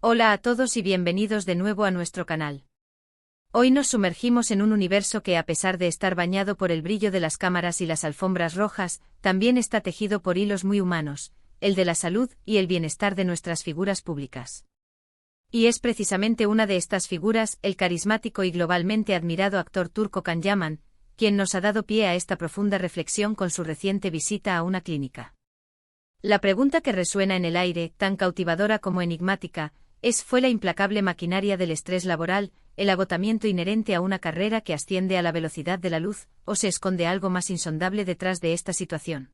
Hola a todos y bienvenidos de nuevo a nuestro canal. Hoy nos sumergimos en un universo que, a pesar de estar bañado por el brillo de las cámaras y las alfombras rojas, también está tejido por hilos muy humanos, el de la salud y el bienestar de nuestras figuras públicas. Y es precisamente una de estas figuras, el carismático y globalmente admirado actor turco Can Yaman, quien nos ha dado pie a esta profunda reflexión con su reciente visita a una clínica. La pregunta que resuena en el aire, tan cautivadora como enigmática, ¿fue la implacable maquinaria del estrés laboral, el agotamiento inherente a una carrera que asciende a la velocidad de la luz, o se esconde algo más insondable detrás de esta situación?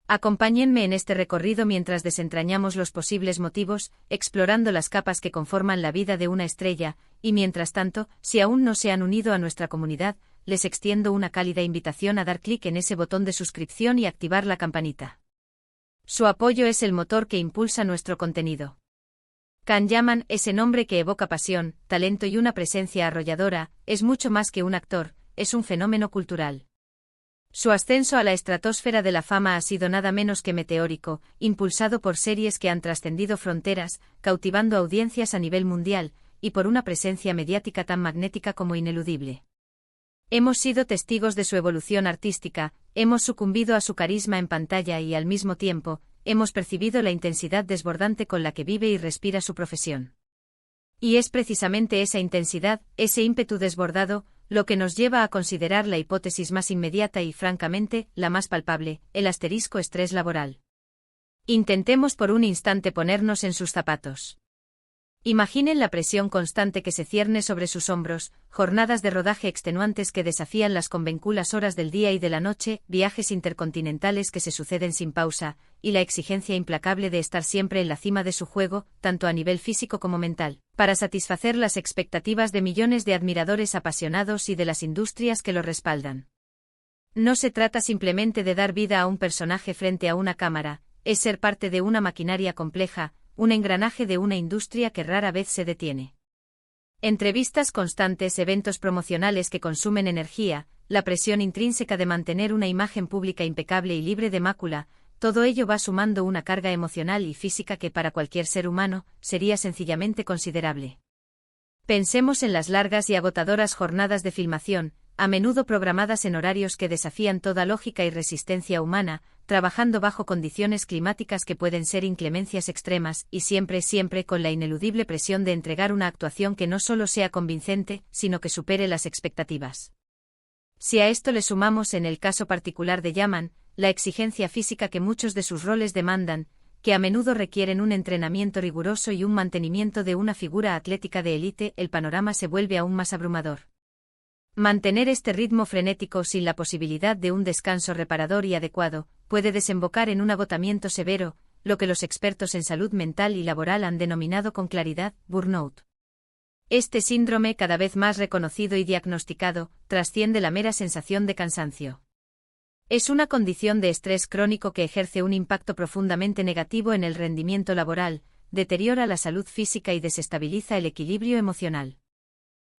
Acompáñenme en este recorrido mientras desentrañamos los posibles motivos, explorando las capas que conforman la vida de una estrella, y mientras tanto, si aún no se han unido a nuestra comunidad, les extiendo una cálida invitación a dar clic en ese botón de suscripción y activar la campanita. Su apoyo es el motor que impulsa nuestro contenido. Can Yaman, ese nombre que evoca pasión, talento y una presencia arrolladora, es mucho más que un actor, es un fenómeno cultural. Su ascenso a la estratosfera de la fama ha sido nada menos que meteórico, impulsado por series que han trascendido fronteras, cautivando audiencias a nivel mundial, y por una presencia mediática tan magnética como ineludible. Hemos sido testigos de su evolución artística, hemos sucumbido a su carisma en pantalla y, al mismo tiempo, hemos percibido la intensidad desbordante con la que vive y respira su profesión. Y es precisamente esa intensidad, ese ímpetu desbordado, lo que nos lleva a considerar la hipótesis más inmediata y, francamente, la más palpable, el asterisco estrés laboral. Intentemos por un instante ponernos en sus zapatos. Imaginen la presión constante que se cierne sobre sus hombros, jornadas de rodaje extenuantes que desafían las convenculas horas del día y de la noche, viajes intercontinentales que se suceden sin pausa, y la exigencia implacable de estar siempre en la cima de su juego, tanto a nivel físico como mental, para satisfacer las expectativas de millones de admiradores apasionados y de las industrias que lo respaldan. No se trata simplemente de dar vida a un personaje frente a una cámara, es ser parte de una maquinaria compleja, un engranaje de una industria que rara vez se detiene. Entrevistas constantes, eventos promocionales que consumen energía, la presión intrínseca de mantener una imagen pública impecable y libre de mácula, todo ello va sumando una carga emocional y física que para cualquier ser humano sería sencillamente considerable. Pensemos en las largas y agotadoras jornadas de filmación, a menudo programadas en horarios que desafían toda lógica y resistencia humana, trabajando bajo condiciones climáticas que pueden ser inclemencias extremas, y siempre con la ineludible presión de entregar una actuación que no solo sea convincente, sino que supere las expectativas. Si a esto le sumamos, en el caso particular de Yaman, la exigencia física que muchos de sus roles demandan, que a menudo requieren un entrenamiento riguroso y un mantenimiento de una figura atlética de élite, el panorama se vuelve aún más abrumador. Mantener este ritmo frenético sin la posibilidad de un descanso reparador y adecuado, puede desembocar en un agotamiento severo, lo que los expertos en salud mental y laboral han denominado con claridad, burnout. Este síndrome, cada vez más reconocido y diagnosticado, trasciende la mera sensación de cansancio. Es una condición de estrés crónico que ejerce un impacto profundamente negativo en el rendimiento laboral, deteriora la salud física y desestabiliza el equilibrio emocional.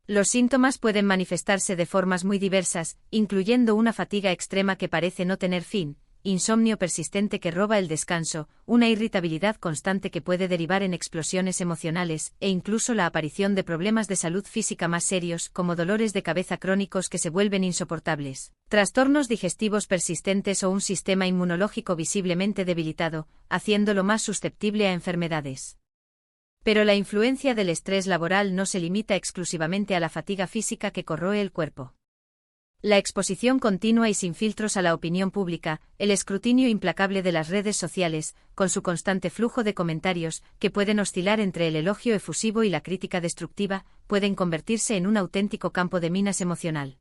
Los síntomas pueden manifestarse de formas muy diversas, incluyendo una fatiga extrema que parece no tener fin, insomnio persistente que roba el descanso, una irritabilidad constante que puede derivar en explosiones emocionales, e incluso la aparición de problemas de salud física más serios, como dolores de cabeza crónicos que se vuelven insoportables, trastornos digestivos persistentes o un sistema inmunológico visiblemente debilitado, haciéndolo más susceptible a enfermedades. Pero la influencia del estrés laboral no se limita exclusivamente a la fatiga física que corroe el cuerpo. La exposición continua y sin filtros a la opinión pública, el escrutinio implacable de las redes sociales, con su constante flujo de comentarios, que pueden oscilar entre el elogio efusivo y la crítica destructiva, pueden convertirse en un auténtico campo de minas emocional.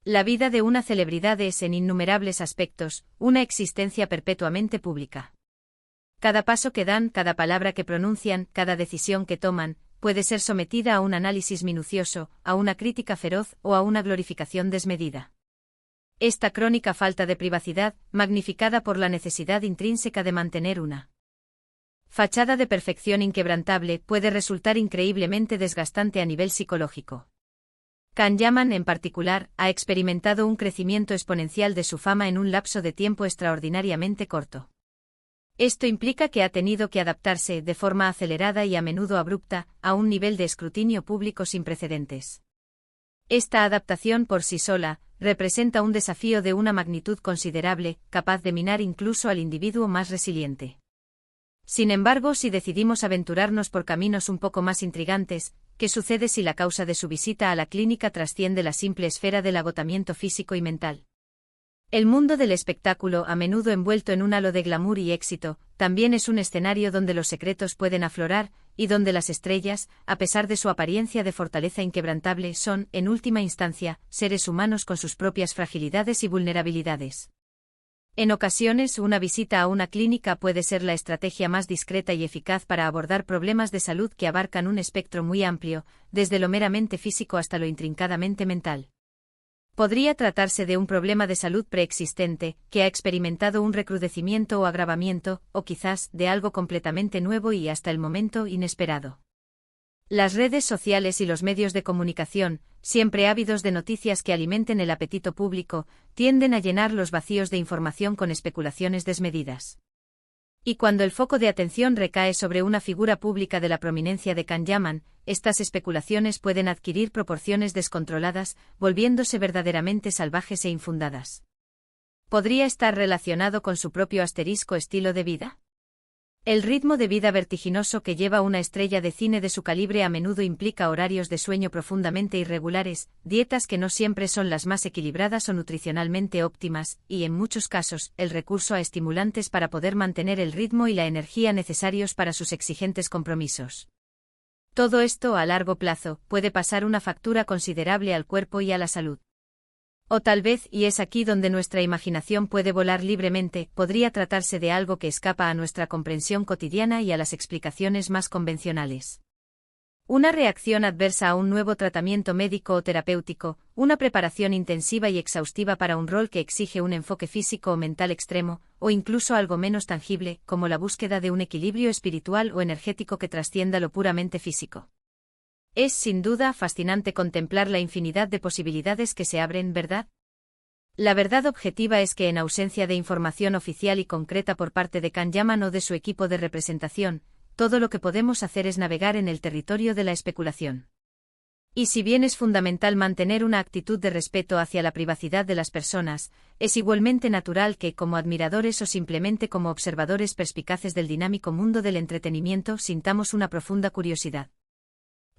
La vida de una celebridad es, en innumerables aspectos, una existencia perpetuamente pública. Cada paso que dan, cada palabra que pronuncian, cada decisión que toman, puede ser sometida a un análisis minucioso, a una crítica feroz o a una glorificación desmedida. Esta crónica falta de privacidad, magnificada por la necesidad intrínseca de mantener una fachada de perfección inquebrantable, puede resultar increíblemente desgastante a nivel psicológico. Can Yaman, en particular, ha experimentado un crecimiento exponencial de su fama en un lapso de tiempo extraordinariamente corto. Esto implica que ha tenido que adaptarse, de forma acelerada y a menudo abrupta, a un nivel de escrutinio público sin precedentes. Esta adaptación por sí sola representa un desafío de una magnitud considerable, capaz de minar incluso al individuo más resiliente. Sin embargo, si decidimos aventurarnos por caminos un poco más intrigantes, ¿qué sucede si la causa de su visita a la clínica trasciende la simple esfera del agotamiento físico y mental? El mundo del espectáculo, a menudo envuelto en un halo de glamour y éxito, también es un escenario donde los secretos pueden aflorar, y donde las estrellas, a pesar de su apariencia de fortaleza inquebrantable, son, en última instancia, seres humanos con sus propias fragilidades y vulnerabilidades. En ocasiones, una visita a una clínica puede ser la estrategia más discreta y eficaz para abordar problemas de salud que abarcan un espectro muy amplio, desde lo meramente físico hasta lo intrincadamente mental. Podría tratarse de un problema de salud preexistente, que ha experimentado un recrudecimiento o agravamiento, o quizás de algo completamente nuevo y hasta el momento inesperado. Las redes sociales y los medios de comunicación, siempre ávidos de noticias que alimenten el apetito público, tienden a llenar los vacíos de información con especulaciones desmedidas. Y cuando el foco de atención recae sobre una figura pública de la prominencia de Can Yaman, estas especulaciones pueden adquirir proporciones descontroladas, volviéndose verdaderamente salvajes e infundadas. ¿Podría estar relacionado con su propio asterisco estilo de vida? El ritmo de vida vertiginoso que lleva una estrella de cine de su calibre a menudo implica horarios de sueño profundamente irregulares, dietas que no siempre son las más equilibradas o nutricionalmente óptimas, y en muchos casos, el recurso a estimulantes para poder mantener el ritmo y la energía necesarios para sus exigentes compromisos. Todo esto, a largo plazo, puede pasar una factura considerable al cuerpo y a la salud. O tal vez, y es aquí donde nuestra imaginación puede volar libremente, podría tratarse de algo que escapa a nuestra comprensión cotidiana y a las explicaciones más convencionales. Una reacción adversa a un nuevo tratamiento médico o terapéutico, una preparación intensiva y exhaustiva para un rol que exige un enfoque físico o mental extremo, o incluso algo menos tangible, como la búsqueda de un equilibrio espiritual o energético que trascienda lo puramente físico. Es sin duda fascinante contemplar la infinidad de posibilidades que se abren, ¿verdad? La verdad objetiva es que en ausencia de información oficial y concreta por parte de Can Yaman o de su equipo de representación, todo lo que podemos hacer es navegar en el territorio de la especulación. Y si bien es fundamental mantener una actitud de respeto hacia la privacidad de las personas, es igualmente natural que, como admiradores o simplemente como observadores perspicaces del dinámico mundo del entretenimiento, sintamos una profunda curiosidad.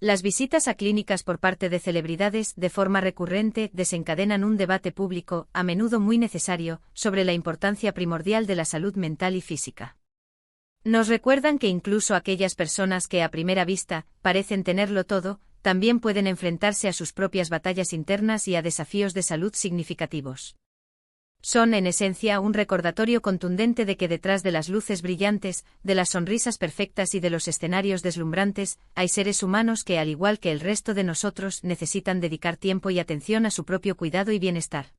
Las visitas a clínicas por parte de celebridades, de forma recurrente, desencadenan un debate público, a menudo muy necesario, sobre la importancia primordial de la salud mental y física. Nos recuerdan que incluso aquellas personas que a primera vista parecen tenerlo todo, también pueden enfrentarse a sus propias batallas internas y a desafíos de salud significativos. Son, en esencia, un recordatorio contundente de que detrás de las luces brillantes, de las sonrisas perfectas y de los escenarios deslumbrantes, hay seres humanos que, al igual que el resto de nosotros, necesitan dedicar tiempo y atención a su propio cuidado y bienestar.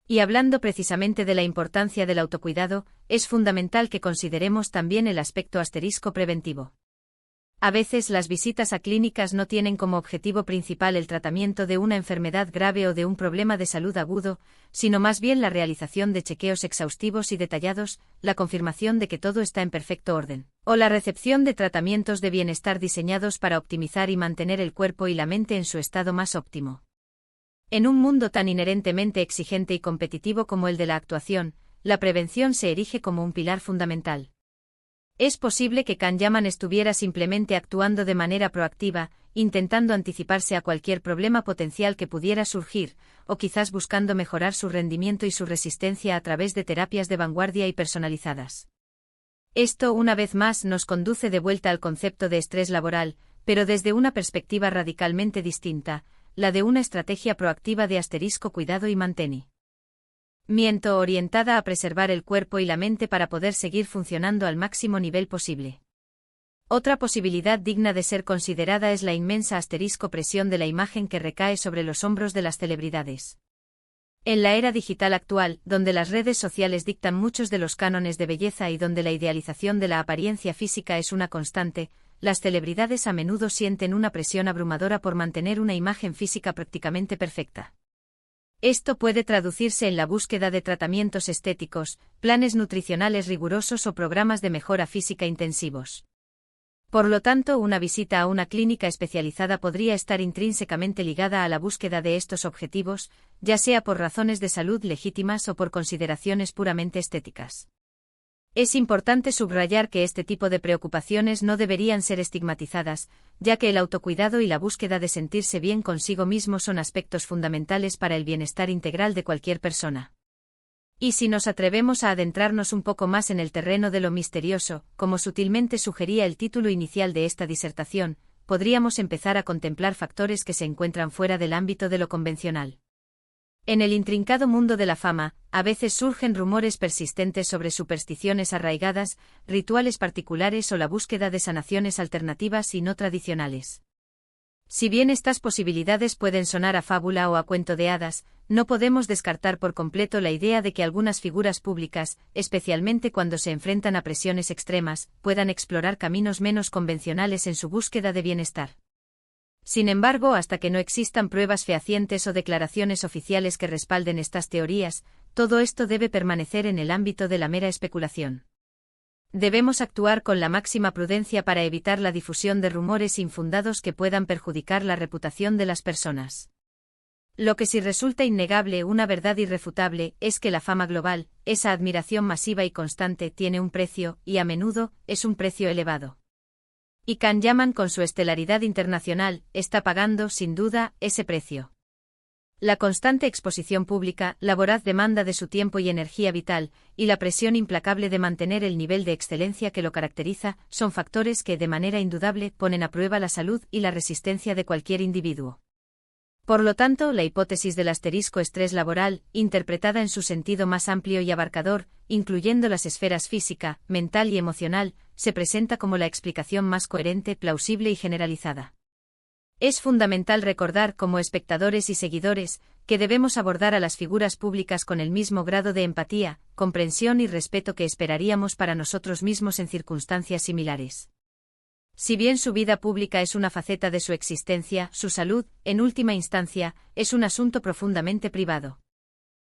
Y hablando precisamente de la importancia del autocuidado, es fundamental que consideremos también el aspecto asterisco preventivo. A veces las visitas a clínicas no tienen como objetivo principal el tratamiento de una enfermedad grave o de un problema de salud agudo, sino más bien la realización de chequeos exhaustivos y detallados, la confirmación de que todo está en perfecto orden, o la recepción de tratamientos de bienestar diseñados para optimizar y mantener el cuerpo y la mente en su estado más óptimo. En un mundo tan inherentemente exigente y competitivo como el de la actuación, la prevención se erige como un pilar fundamental. Es posible que Can Yaman estuviera simplemente actuando de manera proactiva, intentando anticiparse a cualquier problema potencial que pudiera surgir, o quizás buscando mejorar su rendimiento y su resistencia a través de terapias de vanguardia y personalizadas. Esto, una vez más, nos conduce de vuelta al concepto de estrés laboral, pero desde una perspectiva radicalmente distinta, la de una estrategia proactiva de cuidado y mantenimiento, orientada a preservar el cuerpo y la mente para poder seguir funcionando al máximo nivel posible. Otra posibilidad digna de ser considerada es la inmensa presión de la imagen que recae sobre los hombros de las celebridades. En la era digital actual, donde las redes sociales dictan muchos de los cánones de belleza y donde la idealización de la apariencia física es una constante, las celebridades a menudo sienten una presión abrumadora por mantener una imagen física prácticamente perfecta. Esto puede traducirse en la búsqueda de tratamientos estéticos, planes nutricionales rigurosos o programas de mejora física intensivos. Por lo tanto, una visita a una clínica especializada podría estar intrínsecamente ligada a la búsqueda de estos objetivos, ya sea por razones de salud legítimas o por consideraciones puramente estéticas. Es importante subrayar que este tipo de preocupaciones no deberían ser estigmatizadas, ya que el autocuidado y la búsqueda de sentirse bien consigo mismo son aspectos fundamentales para el bienestar integral de cualquier persona. Y si nos atrevemos a adentrarnos un poco más en el terreno de lo misterioso, como sutilmente sugería el título inicial de esta disertación, podríamos empezar a contemplar factores que se encuentran fuera del ámbito de lo convencional. En el intrincado mundo de la fama, a veces surgen rumores persistentes sobre supersticiones arraigadas, rituales particulares o la búsqueda de sanaciones alternativas y no tradicionales. Si bien estas posibilidades pueden sonar a fábula o a cuento de hadas, no podemos descartar por completo la idea de que algunas figuras públicas, especialmente cuando se enfrentan a presiones extremas, puedan explorar caminos menos convencionales en su búsqueda de bienestar. Sin embargo, hasta que no existan pruebas fehacientes o declaraciones oficiales que respalden estas teorías, todo esto debe permanecer en el ámbito de la mera especulación. Debemos actuar con la máxima prudencia para evitar la difusión de rumores infundados que puedan perjudicar la reputación de las personas. Lo que sí resulta innegable, una verdad irrefutable, es que la fama global, esa admiración masiva y constante, tiene un precio, y a menudo, es un precio elevado. Y Can Yaman, con su estelaridad internacional, está pagando, sin duda, ese precio. La constante exposición pública, la voraz demanda de su tiempo y energía vital, y la presión implacable de mantener el nivel de excelencia que lo caracteriza, son factores que, de manera indudable, ponen a prueba la salud y la resistencia de cualquier individuo. Por lo tanto, la hipótesis del asterisco estrés laboral, interpretada en su sentido más amplio y abarcador, incluyendo las esferas física, mental y emocional, se presenta como la explicación más coherente, plausible y generalizada. Es fundamental recordar, como espectadores y seguidores, que debemos abordar a las figuras públicas con el mismo grado de empatía, comprensión y respeto que esperaríamos para nosotros mismos en circunstancias similares. Si bien su vida pública es una faceta de su existencia, su salud, en última instancia, es un asunto profundamente privado.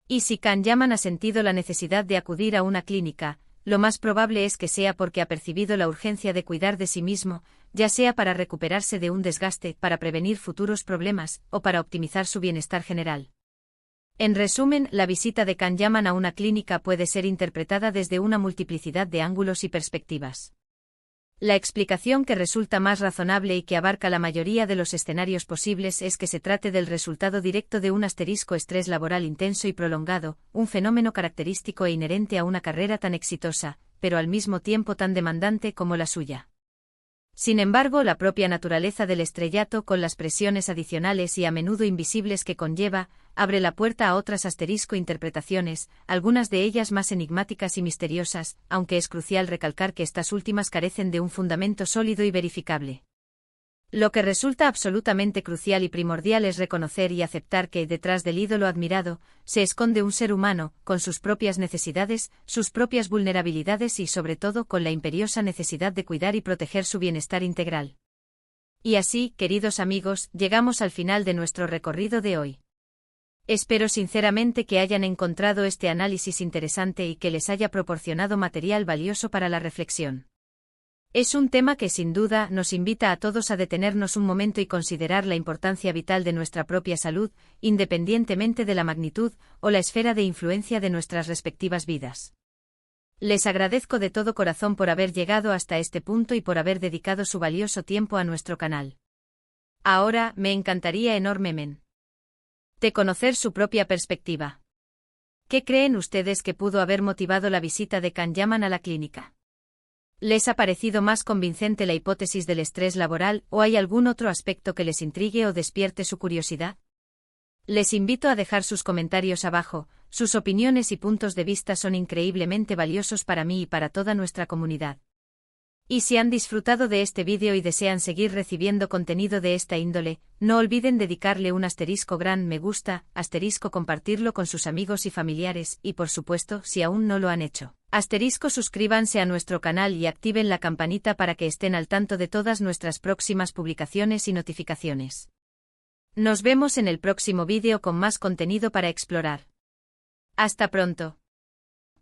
Y si Can Yaman ha sentido la necesidad de acudir a una clínica, lo más probable es que sea porque ha percibido la urgencia de cuidar de sí mismo, ya sea para recuperarse de un desgaste, para prevenir futuros problemas, o para optimizar su bienestar general. En resumen, la visita de Can Yaman a una clínica puede ser interpretada desde una multiplicidad de ángulos y perspectivas. La explicación que resulta más razonable y que abarca la mayoría de los escenarios posibles es que se trate del resultado directo de un asterisco estrés laboral intenso y prolongado, un fenómeno característico e inherente a una carrera tan exitosa, pero al mismo tiempo tan demandante como la suya. Sin embargo, la propia naturaleza del estrellato, con las presiones adicionales y a menudo invisibles que conlleva, abre la puerta a otras interpretaciones, algunas de ellas más enigmáticas y misteriosas, aunque es crucial recalcar que estas últimas carecen de un fundamento sólido y verificable. Lo que resulta absolutamente crucial y primordial es reconocer y aceptar que, detrás del ídolo admirado, se esconde un ser humano, con sus propias necesidades, sus propias vulnerabilidades y sobre todo con la imperiosa necesidad de cuidar y proteger su bienestar integral. Y así, queridos amigos, llegamos al final de nuestro recorrido de hoy. Espero sinceramente que hayan encontrado este análisis interesante y que les haya proporcionado material valioso para la reflexión. Es un tema que sin duda nos invita a todos a detenernos un momento y considerar la importancia vital de nuestra propia salud, independientemente de la magnitud o la esfera de influencia de nuestras respectivas vidas. Les agradezco de todo corazón por haber llegado hasta este punto y por haber dedicado su valioso tiempo a nuestro canal. Ahora, me encantaría enormemente de conocer su propia perspectiva. ¿Qué creen ustedes que pudo haber motivado la visita de Can Yaman a la clínica? ¿Les ha parecido más convincente la hipótesis del estrés laboral o hay algún otro aspecto que les intrigue o despierte su curiosidad? Les invito a dejar sus comentarios abajo, sus opiniones y puntos de vista son increíblemente valiosos para mí y para toda nuestra comunidad. Y si han disfrutado de este vídeo y desean seguir recibiendo contenido de esta índole, no olviden dedicarle un gran me gusta, compartirlo con sus amigos y familiares, y por supuesto, si aún no lo han hecho, suscríbanse a nuestro canal y activen la campanita para que estén al tanto de todas nuestras próximas publicaciones y notificaciones. Nos vemos en el próximo vídeo con más contenido para explorar. Hasta pronto.